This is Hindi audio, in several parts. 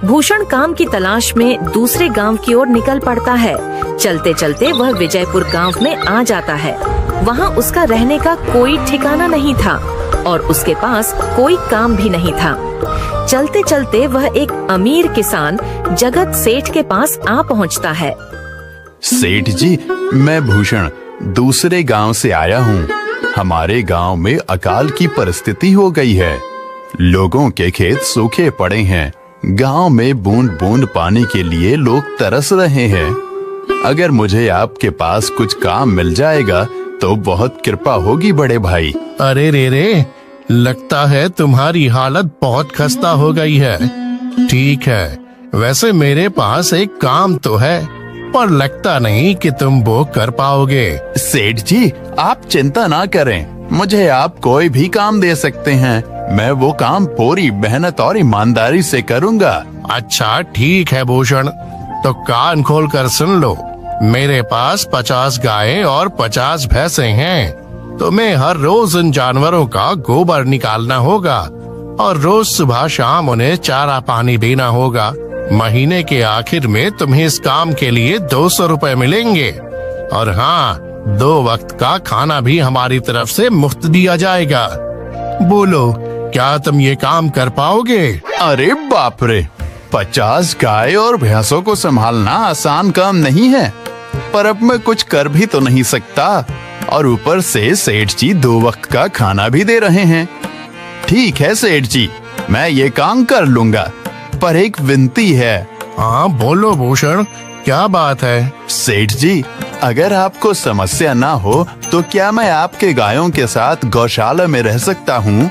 भूषण काम की तलाश में दूसरे गांव की ओर निकल पड़ता है। चलते चलते वह विजयपुर गांव में आ जाता है। वहां उसका रहने का कोई ठिकाना नहीं था और उसके पास कोई काम भी नहीं था। चलते चलते वह एक अमीर किसान जगत सेठ के पास आ पहुंचता है। सेठ जी, मैं भूषण दूसरे गांव से आया हूँ। हमारे गांव में अकाल की परिस्थिति हो गई है। लोगों के खेत सूखे पड़े हैं। गांव में बूंद बूंद पानी के लिए लोग तरस रहे हैं। अगर मुझे आपके पास कुछ काम मिल जाएगा तो बहुत कृपा होगी बड़े भाई। अरे रे, लगता है तुम्हारी हालत बहुत खस्ता हो गई है। ठीक है, वैसे मेरे पास एक काम तो है, पर लगता नहीं कि तुम वो कर पाओगे। सेठ जी, आप चिंता ना करें, मुझे आप कोई भी काम दे सकते हैं। मैं वो काम पूरी मेहनत और ईमानदारी से करूँगा। अच्छा ठीक है भूषण, तो कान खोल कर सुन लो। मेरे पास 50 गायें और 50 भैंसे हैं। तुम्हें हर रोज इन जानवरों का गोबर निकालना होगा और रोज सुबह शाम उन्हें चारा पानी देना होगा। महीने के आखिर में तुम्हें इस काम के लिए 200 रुपए मिलेंगे और हाँ, 2 वक्त का खाना भी हमारी तरफ से मुफ्त दिया जाएगा। बोलो, क्या तुम ये काम कर पाओगे? अरे बाप रे, 50 गाय और भैंसों को संभालना आसान काम नहीं है, पर अब मैं कुछ कर भी तो नहीं सकता और ऊपर से सेठ जी 2 वक्त का खाना भी दे रहे हैं। ठीक है सेठ जी, मैं ये काम कर लूंगा, पर एक विनती है। हाँ बोलो भूषण, क्या बात है? सेठ जी, अगर आपको समस्या ना हो तो क्या मैं आपके गायों के साथ गौशाला में रह सकता हूँ?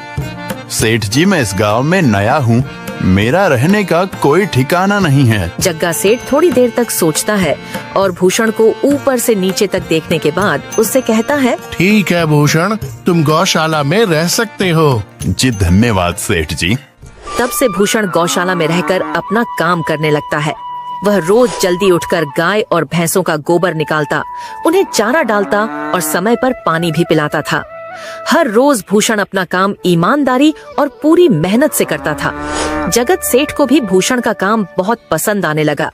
सेठ जी, मैं इस गांव में नया हूँ, मेरा रहने का कोई ठिकाना नहीं है। जग्गा सेठ थोड़ी देर तक सोचता है और भूषण को ऊपर से नीचे तक देखने के बाद उससे कहता है, ठीक है भूषण, तुम गौशाला में रह सकते हो। जी धन्यवाद सेठ जी। तब से भूषण गौशाला में रहकर अपना काम करने लगता है। वह रोज जल्दी उठकर गाय और भैंसों का गोबर निकालता, उन्हें चारा डालता और समय पर पानी भी पिलाता था। हर रोज भूषण अपना काम ईमानदारी और पूरी मेहनत से करता था। जगत सेठ को भी भूषण का काम बहुत पसंद आने लगा,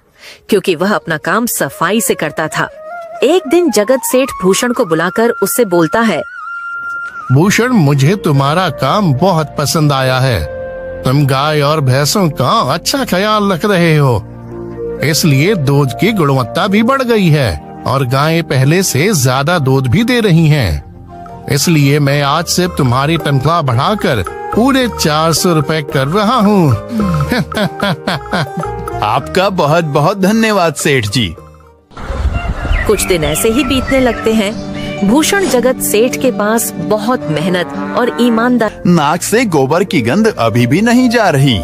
क्योंकि वह अपना काम सफाई से करता था। एक दिन जगत सेठ भूषण को बुलाकर उससे बोलता है, भूषण, मुझे तुम्हारा काम बहुत पसंद आया है। तुम गाय और भैंसों का अच्छा ख्याल रख रहे हो, इसलिए दूध की गुणवत्ता भी बढ़ गई है और गायें पहले से ज्यादा दूध भी दे रही हैं। इसलिए मैं आज से तुम्हारी तनख्वाह बढ़ाकर पूरे 400 रुपए कर रहा हूँ। आपका बहुत बहुत धन्यवाद सेठ जी। कुछ दिन ऐसे ही बीतने लगते हैं। भूषण जगत सेठ के पास बहुत मेहनत और ईमानदार। नाक से गोबर की गंध अभी भी नहीं जा रही।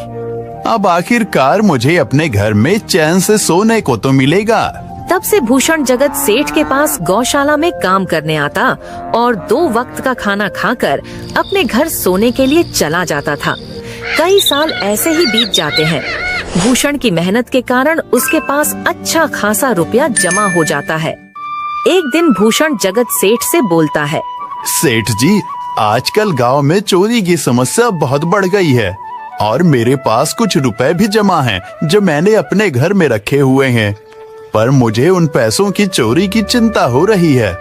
अब आखिरकार मुझे अपने घर में चैन से सोने को तो मिलेगा। तब से भूषण जगत सेठ के पास गौशाला में काम करने आता और 2 वक्त का खाना खाकर अपने घर सोने के लिए चला जाता था। कई साल ऐसे ही बीत जाते हैं। भूषण की मेहनत के कारण उसके पास अच्छा खासा रुपया जमा हो जाता है। एक दिन भूषण जगत सेठ से बोलता है, सेठ जी, आजकल गांव में चोरी की समस्या बहुत बढ़ गई है और मेरे पास कुछ रुपए भी जमा हैं जो मैंने अपने घर में रखे हुए हैं, पर मुझे उन पैसों की चोरी की चिंता हो रही है।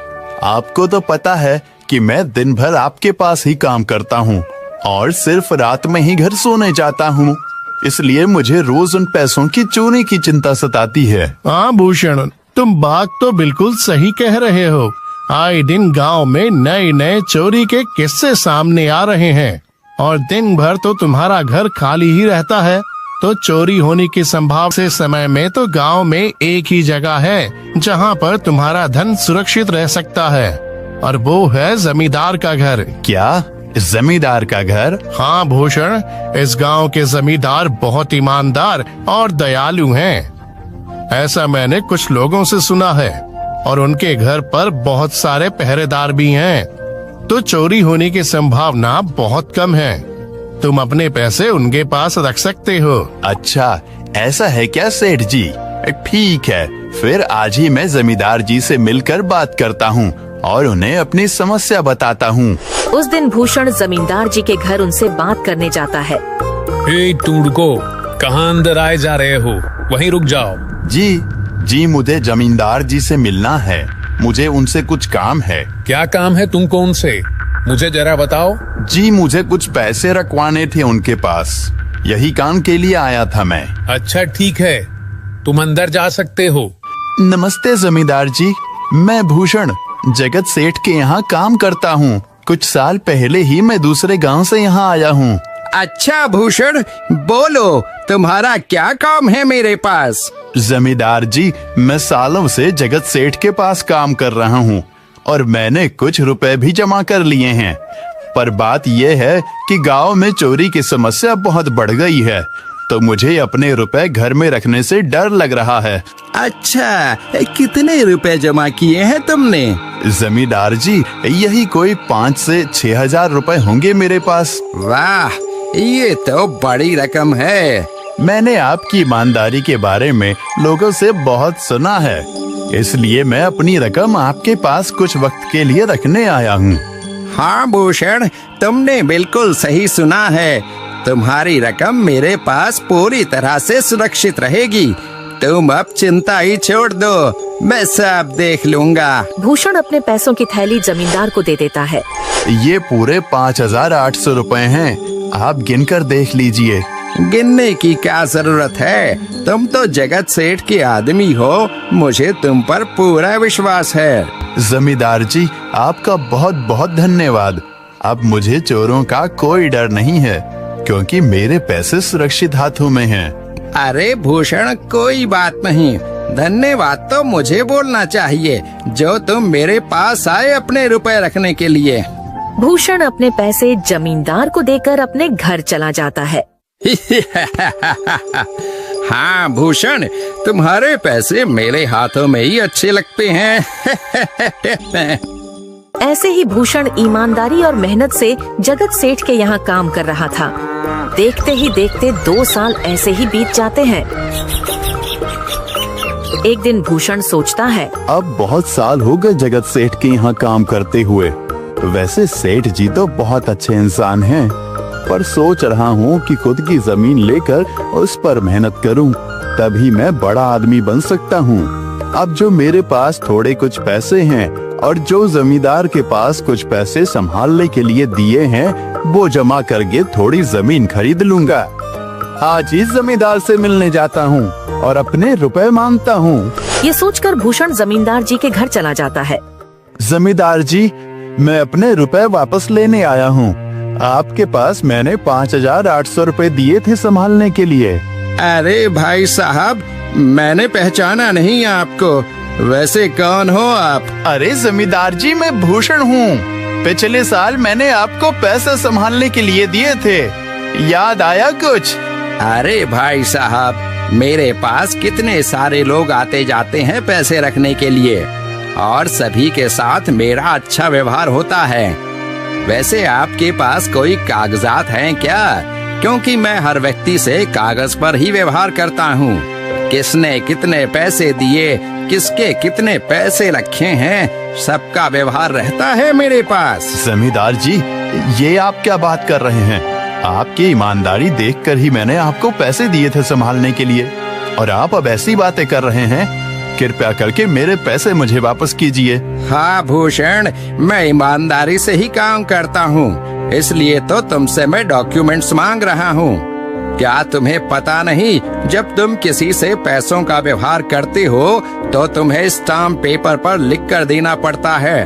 आपको तो पता है कि मैं दिन भर आपके पास ही काम करता हूँ और सिर्फ रात में ही घर सोने जाता हूँ, इसलिए मुझे रोज उन पैसों की चोरी की चिंता सताती है। हाँ भूषण, तुम बात तो बिल्कुल सही कह रहे हो। आए दिन गांव में नए नए चोरी के किस्से सामने आ रहे हैं और दिन भर तो तुम्हारा घर खाली ही रहता है, तो चोरी होने की संभावना से समय में तो गांव में एक ही जगह है जहां पर तुम्हारा धन सुरक्षित रह सकता है, और वो है जमींदार का घर। क्या जमींदार का घर? हाँ भूषण, इस गांव के जमींदार बहुत ईमानदार और दयालु हैं। ऐसा मैंने कुछ लोगों से सुना है और उनके घर पर बहुत सारे पहरेदार भी हैं, तो चोरी होने की संभावना बहुत कम है। तुम अपने पैसे उनके पास रख सकते हो। अच्छा, ऐसा है क्या सेठ जी? ठीक है, फिर आज ही मैं जमींदार जी से मिलकर बात करता हूँ और उन्हें अपनी समस्या बताता हूँ। उस दिन भूषण जमींदार जी के घर उनसे बात करने जाता है। हे टूडको, कहाँ अंदर आए जा रहे हो? वहीं रुक जाओ। जी मुझे जमींदार जी से मिलना है। मुझे उनसे कुछ काम है। क्या काम है तुमको उनसे? मुझे जरा बताओ। जी मुझे कुछ पैसे रखवाने थे उनके पास, यही काम के लिए आया था मैं। अच्छा ठीक है, तुम अंदर जा सकते हो। नमस्ते जमींदार जी, मैं भूषण जगत सेठ के यहाँ काम करता हूँ। कुछ साल पहले ही मैं दूसरे गांव से यहाँ आया हूँ। अच्छा भूषण, बोलो तुम्हारा क्या काम है मेरे पास? जमींदार जी, मैं सालों से जगत सेठ के पास काम कर रहा हूँ और मैंने कुछ रुपए भी जमा कर लिए हैं। पर बात यह है कि गांव में चोरी की समस्या बहुत बढ़ गई है, तो मुझे अपने रुपए घर में रखने से डर लग रहा है। अच्छा, कितने रुपए जमा किए हैं तुमने? जमींदार जी, यही कोई 5 से 6 हजार रुपए होंगे मेरे पास। वाह, ये तो बड़ी रकम है। मैंने आपकी ईमानदारी के बारे में लोगों से बहुत सुना है, इसलिए मैं अपनी रकम आपके पास कुछ वक्त के लिए रखने आया हूँ। हाँ भूषण, तुमने बिल्कुल सही सुना है। तुम्हारी रकम मेरे पास पूरी तरह से सुरक्षित रहेगी। तुम अब चिंता ही छोड़ दो, मैं सब देख लूंगा। भूषण अपने पैसों की थैली जमींदार को दे देता है। ये पूरे 5,800 रुपए हैं, आप गिनकर देख लीजिए। गिनने की क्या जरूरत है? तुम तो जगत सेठ के आदमी हो, मुझे तुम पर पूरा विश्वास है। जमींदार जी, आपका बहुत बहुत धन्यवाद। अब मुझे चोरों का कोई डर नहीं है, क्योंकि मेरे पैसे सुरक्षित हाथों में हैं। अरे भूषण, कोई बात नहीं, धन्यवाद तो मुझे बोलना चाहिए, जो तुम मेरे पास आए अपने रुपए रखने के लिए। भूषण अपने पैसे जमींदार को देकर अपने घर चला जाता है। हाँ भूषण, तुम्हारे पैसे मेरे हाथों में ही अच्छे लगते हैं। ऐसे ही भूषण ईमानदारी और मेहनत से जगत सेठ के यहाँ काम कर रहा था। देखते ही देखते 2 साल ऐसे ही बीत जाते हैं। एक दिन भूषण सोचता है, अब बहुत साल हो गए जगत सेठ के यहाँ काम करते हुए। वैसे सेठ जी तो बहुत अच्छे इंसान हैं, पर सोच रहा हूँ कि खुद की जमीन लेकर उस पर मेहनत करूँ, तभी मैं बड़ा आदमी बन सकता हूँ। अब जो मेरे पास थोड़े कुछ पैसे हैं और जो जमींदार के पास कुछ पैसे संभालने के लिए दिए हैं, वो जमा करके थोड़ी जमीन खरीद लूंगा। आज ही जमींदार से मिलने जाता हूँ और अपने रुपए मांगता हूँ। ये सोचकर भूषण जमींदार जी के घर चला जाता है। जमींदार जी, मैं अपने रुपए वापस लेने आया हूँ। आपके पास मैंने 5,800 रुपए दिए थे संभालने के लिए। अरे भाई साहब, मैंने पहचाना नहीं आपको, वैसे कौन हो आप? अरे जमींदार जी, मैं भूषण हूँ। पिछले साल मैंने आपको पैसे संभालने के लिए दिए थे, याद आया कुछ? अरे भाई साहब, मेरे पास कितने सारे लोग आते जाते हैं पैसे रखने के लिए, और सभी के साथ मेरा अच्छा व्यवहार होता है। वैसे आपके पास कोई कागजात हैं क्या? क्योंकि मैं हर व्यक्ति से कागज पर ही व्यवहार करता हूँ। किसने कितने पैसे दिए, किसके कितने पैसे रखे हैं, सबका व्यवहार रहता है मेरे पास। जमींदार जी, ये आप क्या बात कर रहे हैं? आपकी ईमानदारी देखकर ही मैंने आपको पैसे दिए थे संभालने के लिए, और आप अब ऐसी बातें कर रहे हैं। कृपया करके मेरे पैसे मुझे वापस कीजिए। हाँ भूषण, मैं ईमानदारी से ही काम करता हूँ, इसलिए तो तुमसे मैं डॉक्यूमेंट्स मांग रहा हूँ। क्या तुम्हें पता नहीं, जब तुम किसी से पैसों का व्यवहार करते हो तो तुम्हें स्टाम्प पेपर पर लिख कर देना पड़ता है।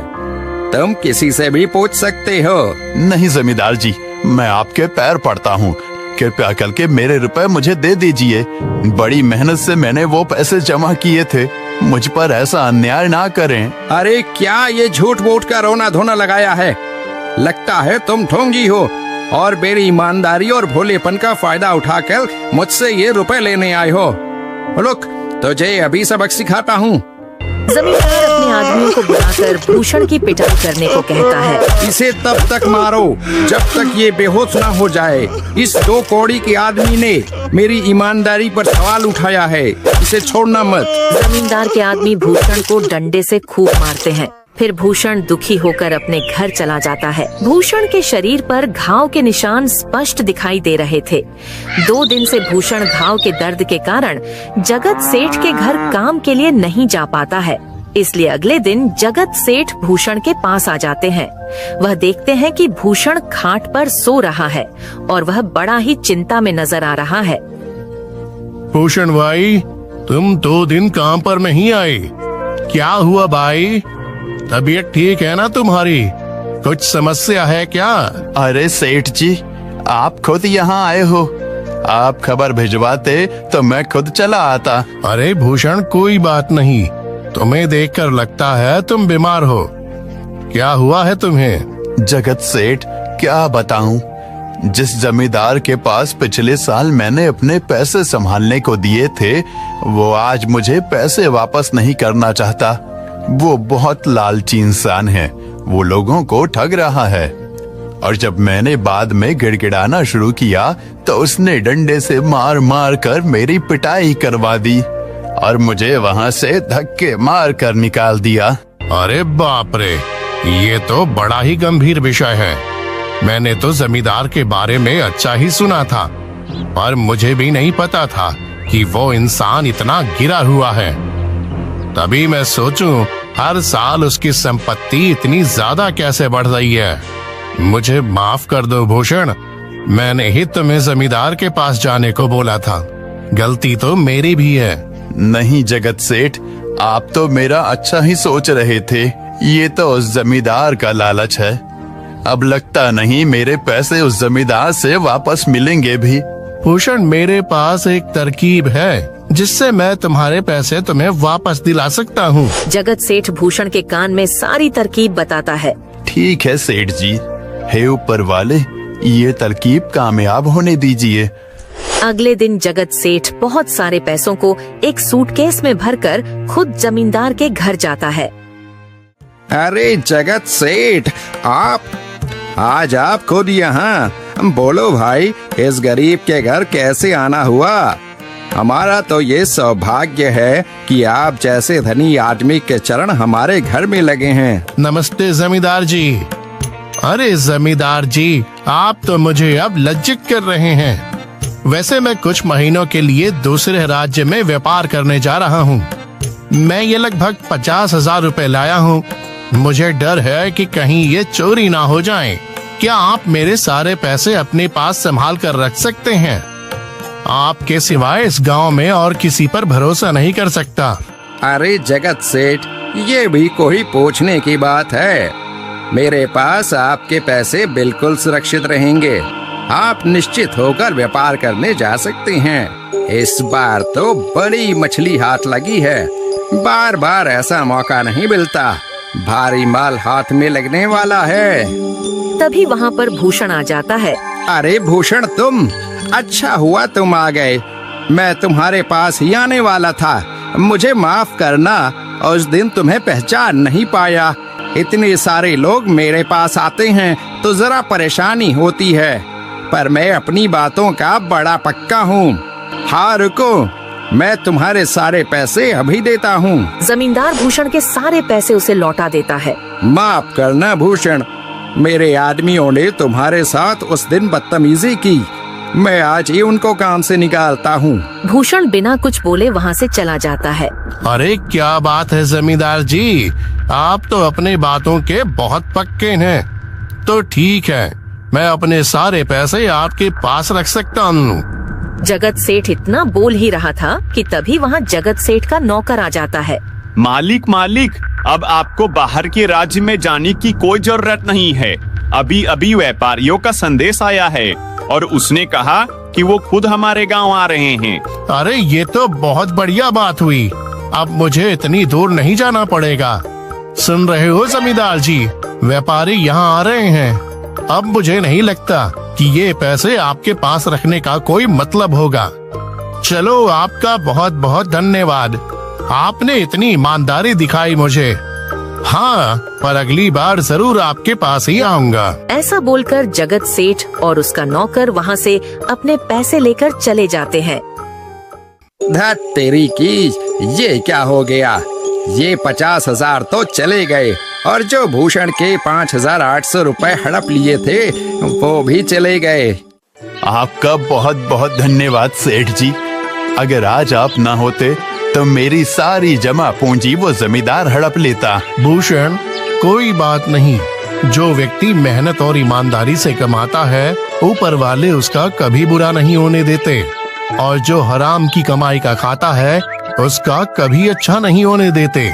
तुम किसी से भी पूछ सकते हो। नहीं जमींदार जी, मैं आपके पैर पड़ता हूँ, कृपया करके मेरे रुपए मुझे दे दीजिए। बड़ी मेहनत से मैंने वो पैसे जमा किए थे, मुझ पर ऐसा अन्याय ना करें। अरे क्या ये झूठ मूठ का रोना धोना लगाया है? लगता है तुम ढोंगी हो और मेरी ईमानदारी और भोलेपन का फायदा उठाकर मुझसे ये रुपए लेने आए हो। रुक, तुझे अभी सबक सिखाता हूँ। जमींदार अपने आदमियों को बुलाकर भूषण की पिटाई करने को कहता है। इसे तब तक मारो जब तक ये बेहोश ना हो जाए। इस 2 कौड़ी के आदमी ने मेरी ईमानदारी पर सवाल उठाया है, इसे छोड़ना मत। जमींदार के आदमी भूषण को डंडे से खूब मारते हैं। फिर भूषण दुखी होकर अपने घर चला जाता है। भूषण के शरीर पर घाव के निशान स्पष्ट दिखाई दे रहे थे। 2 दिन से भूषण घाव के दर्द के कारण जगत सेठ के घर काम के लिए नहीं जा पाता है। इसलिए अगले दिन जगत सेठ भूषण के पास आ जाते हैं। वह देखते हैं कि भूषण खाट पर सो रहा है और वह बड़ा ही चिंता में नजर आ रहा है। भूषण भाई, तुम 2 दिन काम पर नहीं आए, क्या हुआ भाई? तबीयत ठीक है ना तुम्हारी? कुछ समस्या है क्या? अरे सेठ जी, आप खुद यहाँ आए हो। आप खबर भिजवाते तो मैं खुद चला आता। अरे भूषण, कोई बात नहीं, तुम्हें देखकर लगता है तुम बीमार हो। क्या हुआ है तुम्हें? जगत सेठ, क्या बताऊं, जिस जमींदार के पास पिछले साल मैंने अपने पैसे संभालने को दिए थे, वो आज मुझे पैसे वापस नहीं करना चाहता। वो बहुत लालची इंसान है, वो लोगों को ठग रहा है। और जब मैंने बाद में गिड़गिड़ाना शुरू किया तो उसने डंडे से मार मार कर मेरी पिटाई करवा दी और मुझे वहाँ से धक्के मार कर निकाल दिया। अरे बाप रे, ये तो बड़ा ही गंभीर विषय है। मैंने तो जमींदार के बारे में अच्छा ही सुना था, पर मुझे भी नहीं पता था कि वो इंसान इतना गिरा हुआ है। तभी मैं सोचूं, हर साल उसकी संपत्ति इतनी ज्यादा कैसे बढ़ रही है। मुझे माफ कर दो भूषण, मैंने ही तुम्हें जमींदार के पास जाने को बोला था। गलती तो मेरी भी है। नहीं जगत सेठ, आप तो मेरा अच्छा ही सोच रहे थे। ये तो उस जमींदार का लालच है। अब लगता नहीं मेरे पैसे उस जमींदार से वापस मिलेंगे भी। भूषण, मेरे पास एक तरकीब है जिससे मैं तुम्हारे पैसे तुम्हें वापस दिला सकता हूँ। जगत सेठ भूषण के कान में सारी तरकीब बताता है। ठीक है सेठ जी, हे ऊपर वाले, ये तरकीब कामयाब होने दीजिए। अगले दिन जगत सेठ बहुत सारे पैसों को एक सूटकेस में भरकर खुद जमींदार के घर जाता है। अरे जगत सेठ, आज आप खुद यहाँ? बोलो भाई, इस गरीब के घर कैसे आना हुआ? हमारा तो ये सौभाग्य है कि आप जैसे धनी आदमी के चरण हमारे घर में लगे हैं। नमस्ते जमींदार जी। अरे जमींदार जी, आप तो मुझे अब लज्जित कर रहे हैं। वैसे मैं कुछ महीनों के लिए दूसरे राज्य में व्यापार करने जा रहा हूँ। मैं ये लगभग 50,000 रुपए लाया हूँ। मुझे डर है कि कहीं ये चोरी ना हो जाए। क्या आप मेरे सारे पैसे अपने पास संभाल कर रख सकते हैं? आपके सिवाय इस गांव में और किसी पर भरोसा नहीं कर सकता। अरे जगत सेठ, ये भी कोई पूछने की बात है? मेरे पास आपके पैसे बिल्कुल सुरक्षित रहेंगे। आप निश्चित होकर व्यापार करने जा सकते हैं। इस बार तो बड़ी मछली हाथ लगी है। बार बार ऐसा मौका नहीं मिलता। भारी माल हाथ में लगने वाला है। तभी वहाँ पर भूषण आ जाता है। अरे भूषण, तुम? अच्छा हुआ तुम आ गए। मैं तुम्हारे पास ही आने वाला था। मुझे माफ करना, उस दिन तुम्हें पहचान नहीं पाया। इतने सारे लोग मेरे पास आते हैं तो जरा परेशानी होती है, पर मैं अपनी बातों का बड़ा पक्का हूँ। हाँ रुको, मैं तुम्हारे सारे पैसे अभी देता हूँ। जमींदार भूषण के सारे पैसे उसे लौटा देता है। माफ करना भूषण, मेरे आदमियों ने तुम्हारे साथ उस दिन बदतमीजी की। मैं आज ही उनको काम से निकालता हूँ। भूषण बिना कुछ बोले वहाँ से चला जाता है। अरे क्या बात है जमींदार जी, आप तो अपने बातों के बहुत पक्के हैं। तो ठीक है, मैं अपने सारे पैसे आपके पास रख सकता हूँ। जगत सेठ इतना बोल ही रहा था कि तभी वहाँ जगत सेठ का नौकर आ जाता है। मालिक, अब आपको बाहर के राज्य में जाने की कोई जरूरत नहीं है। अभी अभी व्यापारियों का संदेश आया है और उसने कहा कि वो खुद हमारे गांव आ रहे हैं। अरे ये तो बहुत बढ़िया बात हुई। अब मुझे इतनी दूर नहीं जाना पड़ेगा। सुन रहे हो जमींदार जी, व्यापारी यहाँ आ रहे हैं। अब मुझे नहीं लगता कि ये पैसे आपके पास रखने का कोई मतलब होगा। चलो, आपका बहुत बहुत धन्यवाद। आपने इतनी ईमानदारी दिखाई मुझे। हाँ, पर अगली बार जरूर आपके पास ही आऊंगा। ऐसा बोलकर जगत सेठ और उसका नौकर वहाँ से अपने पैसे लेकर चले जाते हैं। धत तेरी की, ये क्या हो गया? ये 50,000 तो चले गए। और जो भूषण के 5,800 रुपए हड़प लिए थे वो भी चले गए। आपका बहुत बहुत धन्यवाद सेठ जी। अगर आज आप ना होते तो मेरी सारी जमा पूंजी वो जमींदार हड़प लेता। भूषण, कोई बात नहीं। जो व्यक्ति मेहनत और ईमानदारी से कमाता है, ऊपर वाले उसका कभी बुरा नहीं होने देते, और जो हराम की कमाई का खाता है उसका कभी अच्छा नहीं होने देते।